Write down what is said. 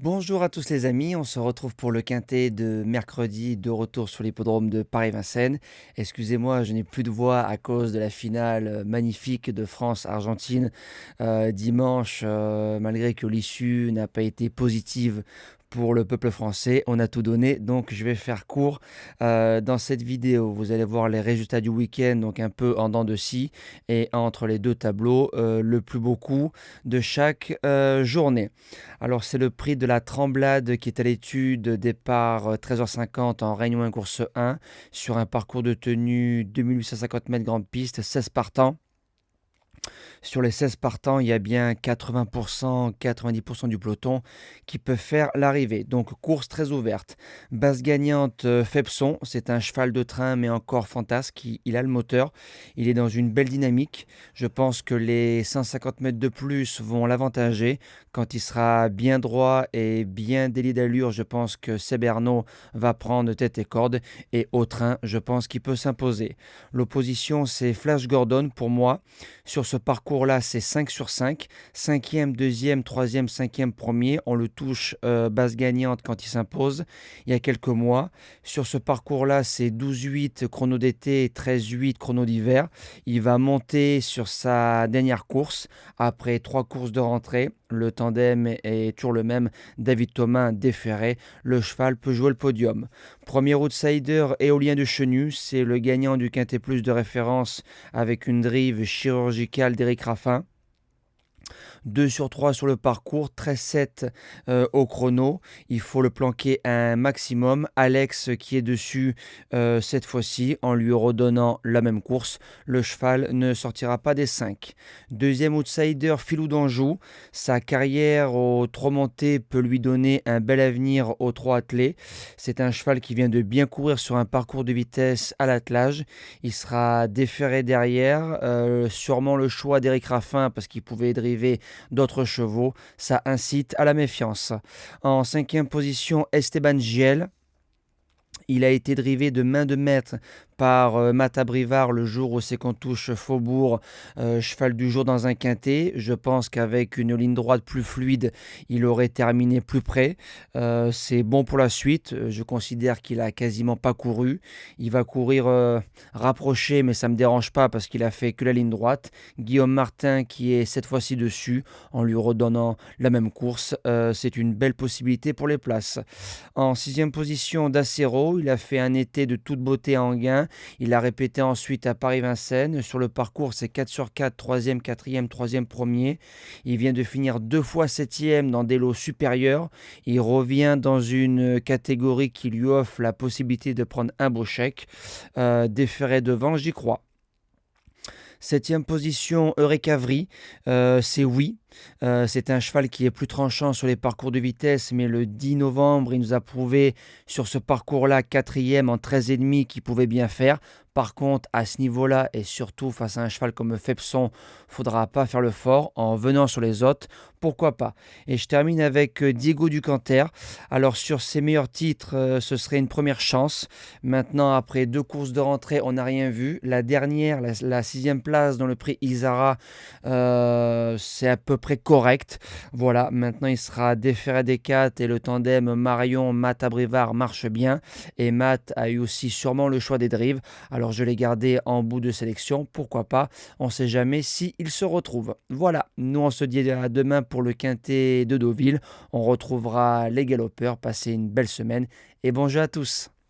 Bonjour à tous les amis, on se retrouve pour le quintet de mercredi, de retour sur l'hippodrome de Paris-Vincennes. Excusez-moi, je n'ai plus de voix à cause de la finale magnifique de France-Argentine dimanche, malgré que l'issue n'a pas été positive pour le peuple français. On a tout donné, donc je vais faire court dans cette vidéo. Vous allez voir les résultats du week-end, donc un peu en dents de scie, et entre les deux tableaux, le plus beau coup de chaque journée. Alors, c'est le prix de la Tremblade qui est à l'étude, départ 13h50 en Réunion 1 course 1, sur un parcours de tenue 2850 mètres grande piste, 16 partants. Sur les 16 partants, il y a bien 80%, 90% du peloton qui peut faire l'arrivée. Donc, course très ouverte. Base gagnante, Fepson, c'est un cheval de train, mais encore fantasque. Il a le moteur. Il est dans une belle dynamique. Je pense que les 150 mètres de plus vont l'avantager. Quand il sera bien droit et bien délié d'allure, je pense que Séberno va prendre tête et corde. Et au train, je pense qu'il peut s'imposer. L'opposition, c'est Flash Gordon pour moi. Sur ce parcours-là, c'est 5 sur 5. Cinquième, deuxième, troisième, cinquième, premier. On le touche base gagnante quand il s'impose il y a quelques mois. Sur ce parcours-là, c'est 12-8 chrono d'été, 13-8 chrono d'hiver. Il va monter sur sa dernière course après 3 courses de rentrée. Le tandem est toujours le même. David Thomas déféré. Le cheval peut jouer le podium. Premier outsider, Éolien de Chenu. C'est le gagnant du Quintet Plus de référence avec une drive chirurgicale d'Éric Raffin. 2 sur 3 sur le parcours, 13-7 au chrono. Il faut le planquer un maximum. Alex qui est dessus cette fois-ci en lui redonnant la même course. Le cheval ne sortira pas des 5. Deuxième outsider, Filou d'Anjou. Sa carrière au trop monté peut lui donner un bel avenir aux 3 attelés. C'est un cheval qui vient de bien courir sur un parcours de vitesse à l'attelage. Il sera déféré derrière. Sûrement le choix d'Éric Raffin parce qu'il pouvait driver d'autres chevaux, ça incite à la méfiance. En cinquième position, Esteban Giel. Il a été drivé de main de maître par Mata Brivard le jour où c'est qu'on touche Faubourg, cheval du jour dans un quintet. Je pense qu'avec une ligne droite plus fluide, il aurait terminé plus près. C'est bon pour la suite. Je considère qu'il a quasiment pas couru. Il va courir rapproché, mais ça me dérange pas parce qu'il a fait que la ligne droite. Guillaume Martin qui est cette fois-ci dessus en lui redonnant la même course. C'est une belle possibilité pour les places. En sixième position, Dacero. Il a fait un été de toute beauté à Enghien. Il a répété ensuite à Paris-Vincennes. Sur le parcours, c'est 4 sur 4, 3e, 4e, 3e, premier. Il vient de finir 2 fois 7e dans des lots supérieurs. Il revient dans une catégorie qui lui offre la possibilité de prendre un beau chèque. Déféré devant, j'y crois. Septième position, Eureka Vry, c'est oui. C'est un cheval qui est plus tranchant sur les parcours de vitesse, mais le 10 novembre, il nous a prouvé sur ce parcours-là, quatrième en 13,5, qu'il pouvait bien faire. Par contre, à ce niveau-là, et surtout face à un cheval comme Fepson, il ne faudra pas faire le fort en venant sur les autres. Pourquoi pas? Et je termine avec Diego Ducanter. Alors, sur ses meilleurs titres, ce serait une première chance. Maintenant, après 2 courses de rentrée, on n'a rien vu. La dernière, la 6e place dans le prix Isara, c'est à peu près correct. Voilà, maintenant il sera déféré des 4 et le tandem Marion-Matt Abrivard marche bien. Et Matt a eu aussi sûrement le choix des drives. Alors je l'ai gardé en bout de sélection, pourquoi pas, on ne sait jamais si il se retrouve. Voilà, nous on se dit à demain pour le quintet de Deauville. On retrouvera les galopeurs, passez une belle semaine et bon jeu à tous.